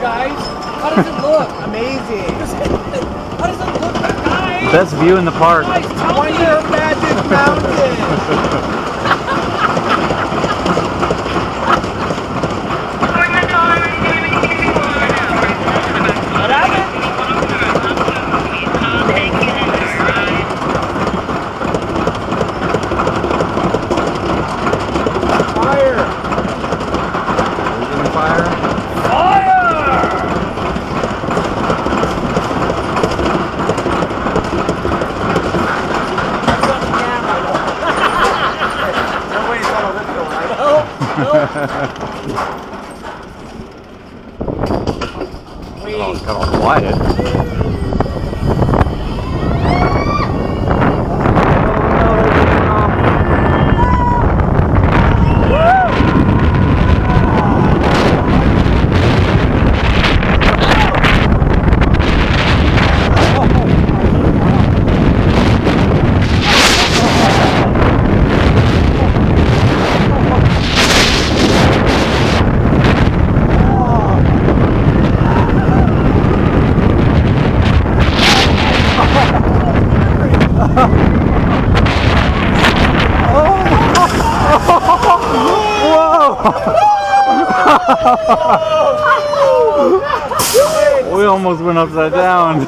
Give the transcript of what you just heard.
guys. How does it look? Amazing. How does it look, guys? Best view in the park. Guys, Wonder Magic Mountain. What happened? Fire! Losing fire? Oh, it's got all quiet. We almost went upside down.